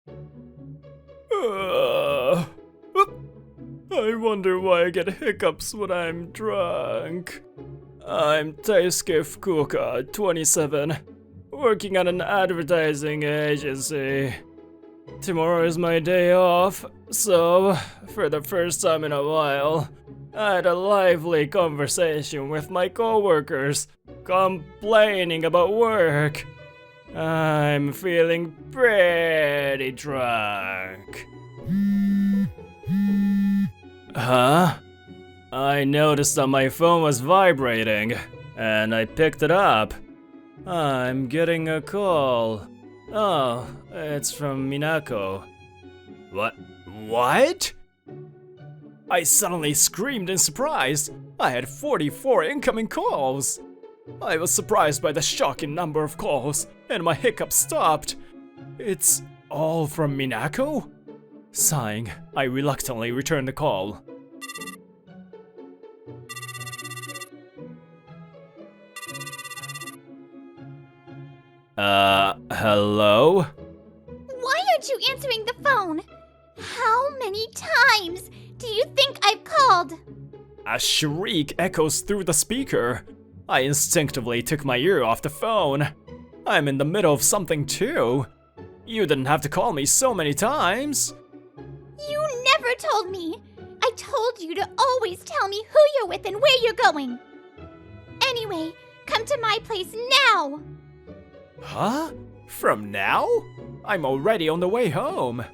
I wonder why I get hiccups when I'm drunk. I'm Taisuke Fukuoka, 27, working at an advertising agency. Tomorrow is my day off, so for the first time in a while, I had a lively conversation with my coworkers, complaining about work. I'm feeling pretty drunk. Huh? I noticed that my phone was vibrating, and I picked it up. I'm getting a call. Oh, it's from Minako. What? I suddenly screamed in surprise. I had 44 incoming calls. I was surprised by the shocking number of calls, and my hiccups stopped. It's all from Minako? Sighing, I reluctantly returned the call. Hello? Why aren't you answering the phone? How many times do you think I've called? A shriek echoes through the speaker. I instinctively took my ear off the phone. I'm in the middle of something too. You didn't have to call me so many times. You never told me. I told you to always tell me who you're with and where you're going. Anyway, come to my place now. Huh? From now? I'm already on the way home.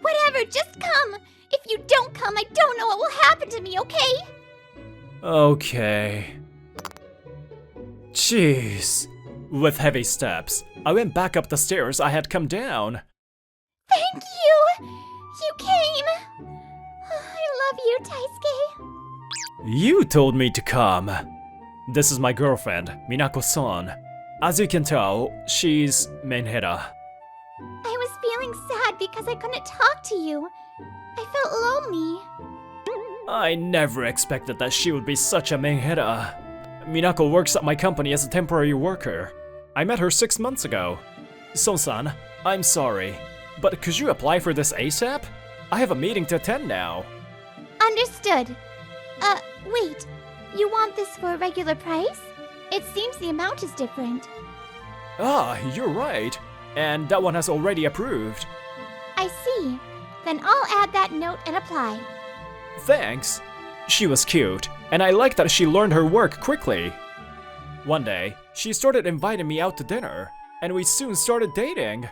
Whatever, just come. If you don't come, I don't know what will happen to me, okay? Okay. Jeez. With heavy steps, I went back up the stairs I had come down. Thank you! You came! I love you, Taisuke. You told me to come. This is my girlfriend, Minako-san. As you can tell, she's Menhira. I was feeling sad because I couldn't talk to you. I felt lonely. I never expected that she would be such a Menhira. Minako works at my company as a temporary worker. I met her 6 months ago. Son-san, I'm sorry, but could you apply for this ASAP? I have a meeting to attend now. Understood. Wait. You want this for a regular price? It seems the amount is different. Ah, you're right. And that one has already approved. I see. Then I'll add that note and apply. Thanks. She was cute, and I liked that she learned her work quickly. One day, she started inviting me out to dinner, and we soon started dating.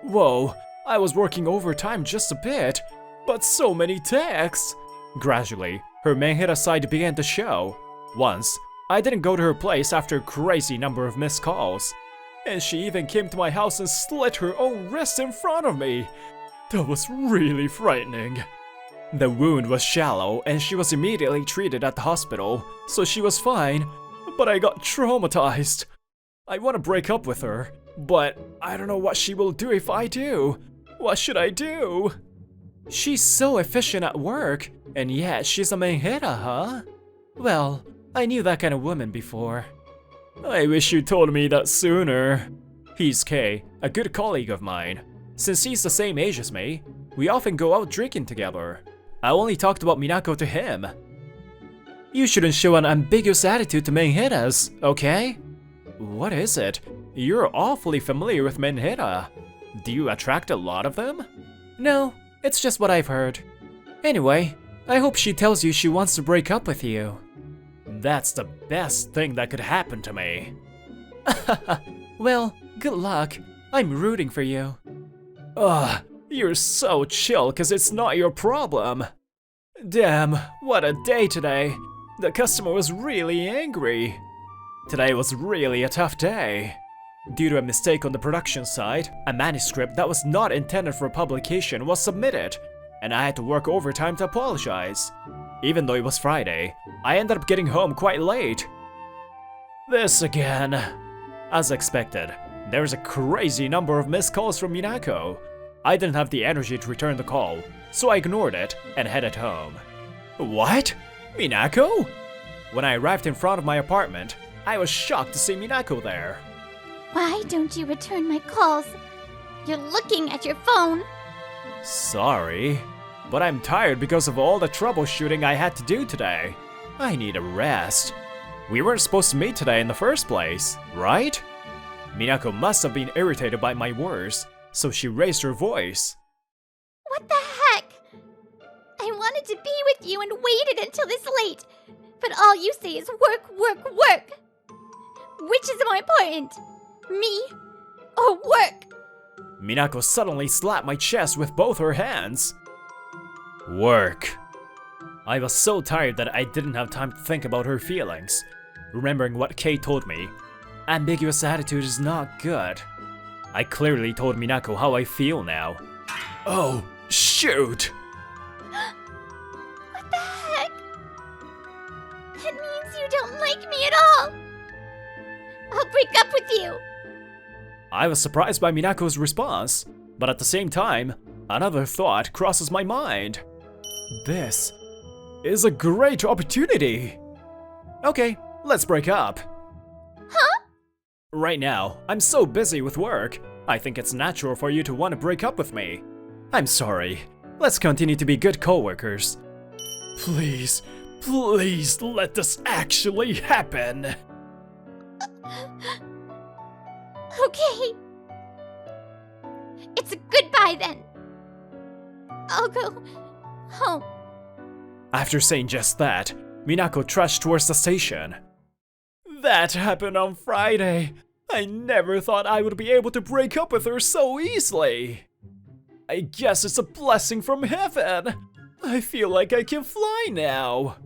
Whoa, I was working overtime just a bit, but so many texts. Gradually, her Menhira side began to show. Once, I didn't go to her place after a crazy number of missed calls. And she even came to my house and slit her own wrist in front of me. That was really frightening. The wound was shallow and she was immediately treated at the hospital, so she was fine, but I got traumatized. I want to break up with her, but I don't know what she will do if I do. What should I do? She's so efficient at work, and yet she's a Menhira, huh? Well, I knew that kind of woman before. I wish you told me that sooner. He's Kei, a good colleague of mine. Since he's the same age as me, we often go out drinking together. I only talked about Minako to him. You shouldn't show an ambiguous attitude to Menhiras, okay? What is it? You're awfully familiar with Menhira. Do you attract a lot of them? No, it's just what I've heard. Anyway, I hope she tells you she wants to break up with you. That's the best thing that could happen to me. Well, good luck. I'm rooting for you. Ugh, you're so chill cause it's not your problem. Damn, what a day today. The customer was really angry. Today was really a tough day. Due to a mistake on the production side, a manuscript that was not intended for publication was submitted, and I had to work overtime to apologize. Even though it was Friday, I ended up getting home quite late. This again. As expected, there's a crazy number of missed calls from Minako. I didn't have the energy to return the call, so I ignored it and headed home. What? Minako? When I arrived in front of my apartment, I was shocked to see Minako there. Why don't you return my calls? You're looking at your phone. Sorry, but I'm tired because of all the troubleshooting I had to do today. I need a rest. We weren't supposed to meet today in the first place, right? Minako must have been irritated by my words, so she raised her voice. What the heck? I wanted to be with you and waited until this late, but all you say is work, work, work. Which is more important, me or work? Minako suddenly slapped my chest with both her hands. Work. I was so tired that I didn't have time to think about her feelings. Remembering what Kay told me, ambiguous attitude is not good. I clearly told Minako how I feel now. Oh, shoot! What the heck? That means you don't like me at all. I'll break up with you. I was surprised by Minako's response, but at the same time, another thought crosses my mind. This is a great opportunity. Okay, let's break up. Huh? Right now, I'm so busy with work, I think it's natural for you to want to break up with me. I'm sorry. Let's continue to be good co-workers. Please, please let this actually happen. Okay. It's a goodbye then. I'll go home. After saying just that, Minako trudged towards the station. That happened on Friday. I never thought I would be able to break up with her so easily. I guess it's a blessing from heaven. I feel like I can fly now.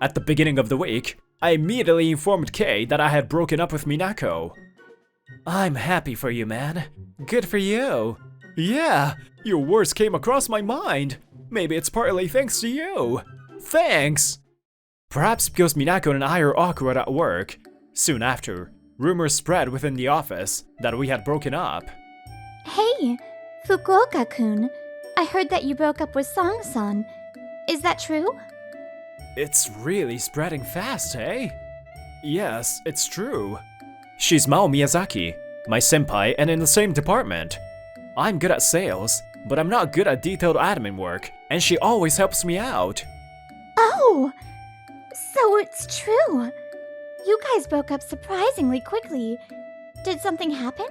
At the beginning of the week, I immediately informed Kay that I had broken up with Minako. I'm happy for you, man. Good for you. Yeah, your words came across my mind. Maybe it's partly thanks to you. Thanks! Perhaps because Minako and I are awkward at work. Soon after, rumors spread within the office that we had broken up. Hey, Fukuoka-kun. I heard that you broke up with Sang-san. Is that true? It's really spreading fast, eh? Yes, it's true. She's Mao Miyazaki, my senpai, and in the same department. I'm good at sales, but I'm not good at detailed admin work, and she always helps me out. Oh, so it's true. You guys broke up surprisingly quickly. Did something happen?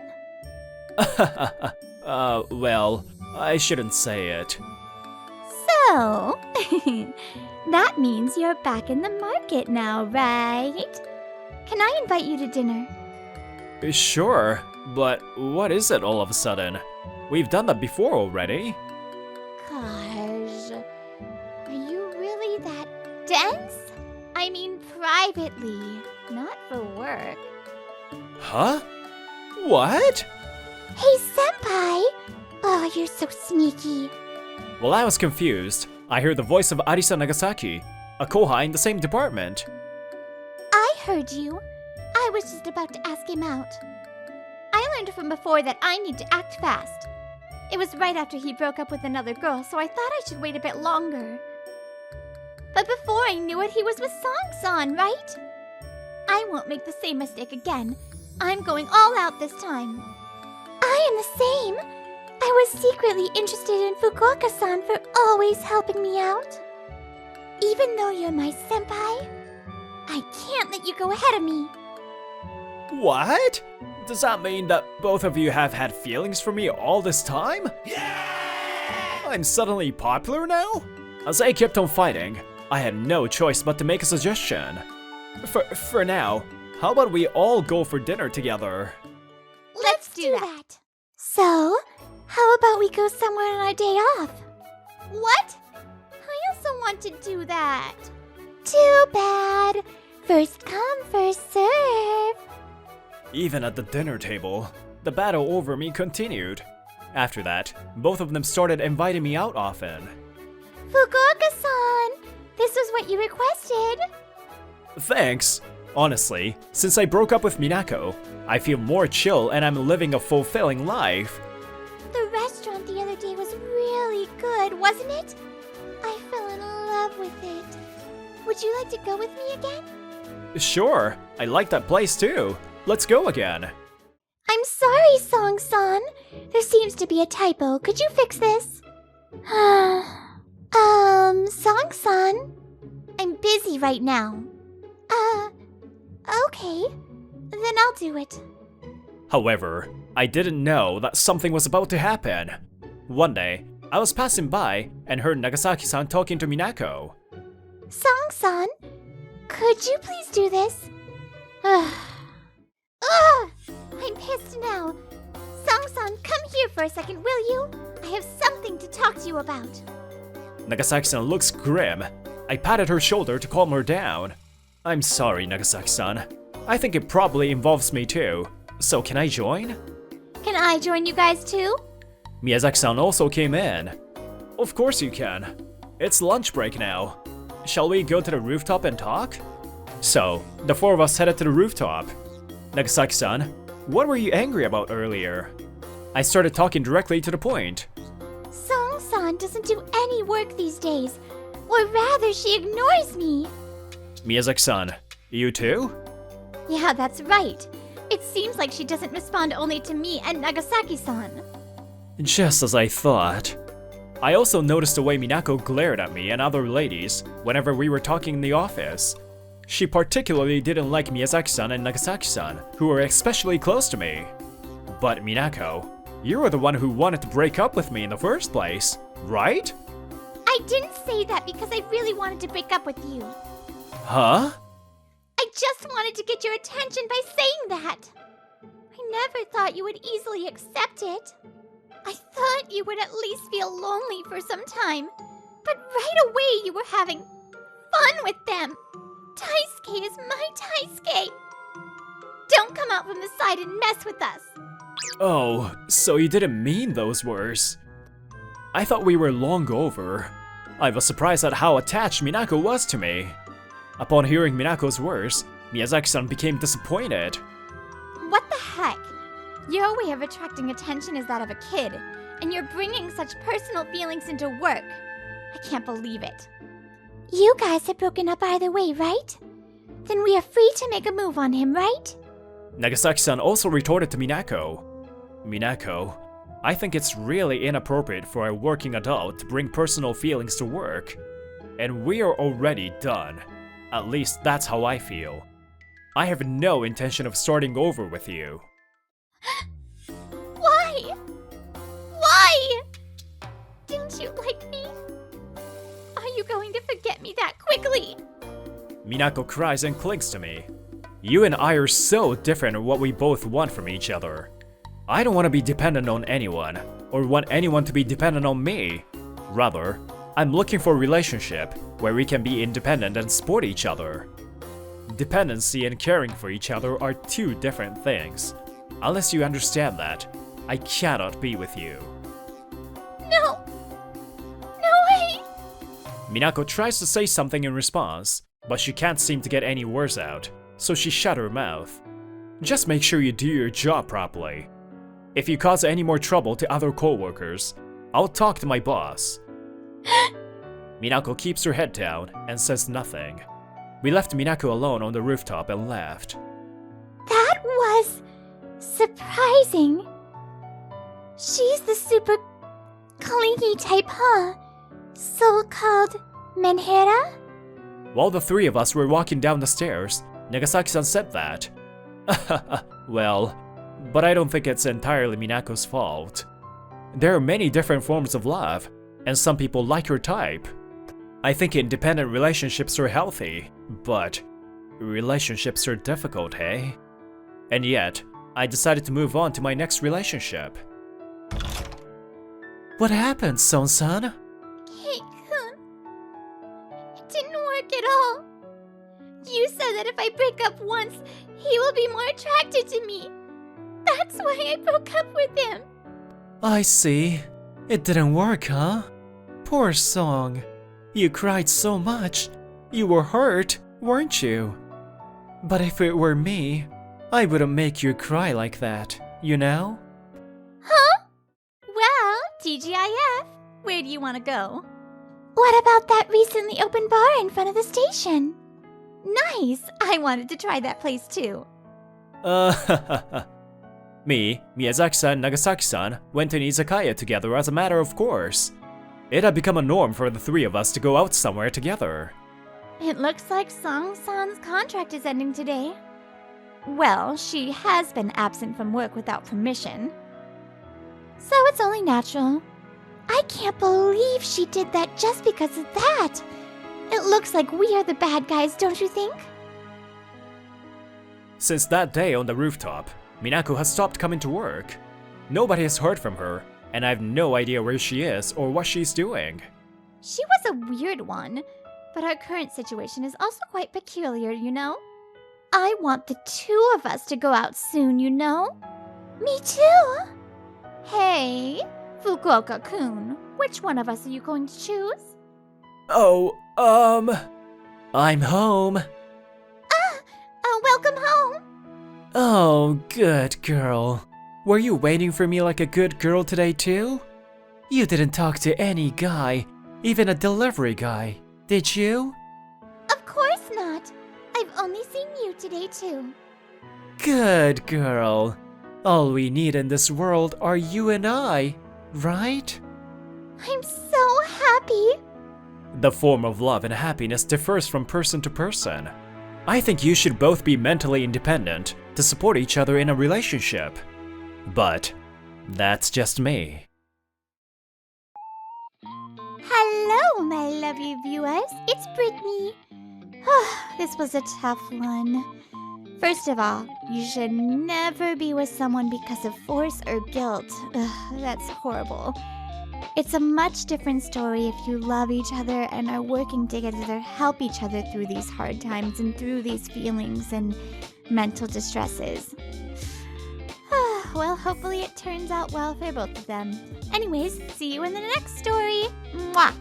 Well, I shouldn't say it. So, that means you're back in the market now, right? Can I invite you to dinner? Sure, but what is it all of a sudden? We've done that before already. Gosh, are you really that dense? I mean privately, not for work. Huh? What? Hey, senpai! Oh, you're so sneaky. While I was confused, I heard the voice of Arisa Nagasaki, a kohai in the same department. I heard you. I was just about to ask him out. I learned from before that I need to act fast. It was right after he broke up with another girl, so I thought I should wait a bit longer. But before I knew it, he was with Sang-san, right? I won't make the same mistake again. I'm going all out this time. I am the same. I was secretly interested in Fukuoka-san for always helping me out. Even though you're my senpai, I can't let you go ahead of me. What? Does that mean that both of you have had feelings for me all this time? Yeah! I'm suddenly popular now? As I kept on fighting, I had no choice but to make a suggestion. For now, how about we all go for dinner together? Let's do that. So, how about we go somewhere on our day off? What? I also want to do that. Too bad. First come, first serve. Even at the dinner table, the battle over me continued. After that, both of them started inviting me out often. Fukuoka-san, this was what you requested. Thanks. Honestly, since I broke up with Minako, I feel more chill and I'm living a fulfilling life. The restaurant the other day was really good, wasn't it? I fell in love with it. Would you like to go with me again? Sure, I like that place too. Let's go again. I I'm sorry, Song-san. There seems to be a typo. Could you fix this? Song-san? I'm busy right now. Okay. Then I'll do it. However, I didn't know that something was about to happen. One day, I was passing by and heard Nagasaki-san talking to Minako. Song-san, could you please do this? I'm pissed now. Song-san, come here for a second, will you? I have something to talk to you about. Nagasaki-san looks grim. I patted her shoulder to calm her down. I'm sorry, Nagasaki-san. I think it probably involves me too. So can I join? Can I join you guys too? Miyazaki-san also came in. Of course you can. It's lunch break now. Shall we go to the rooftop and talk? So, the four of us headed to the rooftop. Nagasaki-san, what were you angry about earlier? I started talking directly to the point. Song-san doesn't do any work these days. Or rather, she ignores me. Miyazaki-san, you too? Yeah, that's right. It seems like she doesn't respond only to me and Nagasaki-san. Just as I thought. I also noticed the way Minako glared at me and other ladies whenever we were talking in the office. She particularly didn't like Miyazaki-san and Nagasaki-san, who were especially close to me. But Minako, you were the one who wanted to break up with me in the first place, right? I didn't say that because I really wanted to break up with you. Huh? I just wanted to get your attention by saying that. I never thought you would easily accept it. I thought you would at least feel lonely for some time. But right away you were having fun with them. Taisuke is my Taisuke. Don't come out from the side and mess with us. Oh, so you didn't mean those words. I thought we were long over. I was surprised at how attached Minako was to me. Upon hearing Minako's words, Miyazaki-san became disappointed. What the heck? Your way of attracting attention is that of a kid, and you're bringing such personal feelings into work. I can't believe it. You guys have broken up either way, right? Then we are free to make a move on him, right? Nagasaki-san also retorted to Minako. Minako, I think it's really inappropriate for a working adult to bring personal feelings to work. And we are already done. At least that's how I feel. I have no intention of starting over with you. Why? Why? Didn't you like me? Are you going to forget me that quickly? Minako cries and clings to me. You and I are so different in what we both want from each other. I don't want to be dependent on anyone, or want anyone to be dependent on me. Rather, I'm looking for a relationship where we can be independent and support each other. Dependency and caring for each other are two different things. Unless you understand that, I cannot be with you. No! No way! Minako tries to say something in response, but she can't seem to get any words out, so she shut her mouth. Just make sure you do your job properly. If you cause any more trouble to other co-workers, I'll talk to my boss. Minako keeps her head down and says nothing. We left Minako alone on the rooftop and left. That was surprising. She's the super clingy type, huh? So-called menhera? While the three of us were walking down the stairs, Nagasaki-san said that. Well, but I don't think it's entirely Minako's fault. There are many different forms of love, and some people like her type. I think independent relationships are healthy, but relationships are difficult, hey? And yet, I decided to move on to my next relationship. What happened, Son-san? Kate-kun, it didn't work at all. You said that if I break up once, he will be more attracted to me. That's why I broke up with him. I see. It didn't work, huh? Poor Song. You cried so much. You were hurt, weren't you? But if it were me, I wouldn't make you cry like that, you know? Huh? Well, TGIF, where do you want to go? What about that recently opened bar in front of the station? Nice! I wanted to try that place too. Me, Miyazaki-san, and Nagasaki-san went to an izakaya together as a matter of course. It had become a norm for the three of us to go out somewhere together. It looks like Song-san's contract is ending today. Well, she has been absent from work without permission. So it's only natural. I can't believe she did that just because of that. It looks like we are the bad guys, don't you think? Since that day on the rooftop, Minako has stopped coming to work. Nobody has heard from her, and I have no idea where she is or what she's doing. She was a weird one, but our current situation is also quite peculiar, you know? I want the two of us to go out soon, you know? Me too! Hey, Fukuoka-kun, which one of us are you going to choose? Oh, I'm home. Welcome home! Oh, good girl. Were you waiting for me like a good girl today too? You didn't talk to any guy, even a delivery guy, did you? Of course not. I've only seen you today too. Good girl. All we need in this world are you and I, right? I'm so happy. The form of love and happiness differs from person to person. I think you should both be mentally independent to support each other in a relationship. But that's just me. Hello, my lovely viewers. It's Brittany. This was a tough one. First of all, you should never be with someone because of force or guilt. That's horrible. It's a much different story if you love each other and are working together to help each other through these hard times and through these feelings and mental distresses. Well, hopefully it turns out well for both of them. Anyways, see you in the next story. Mwah!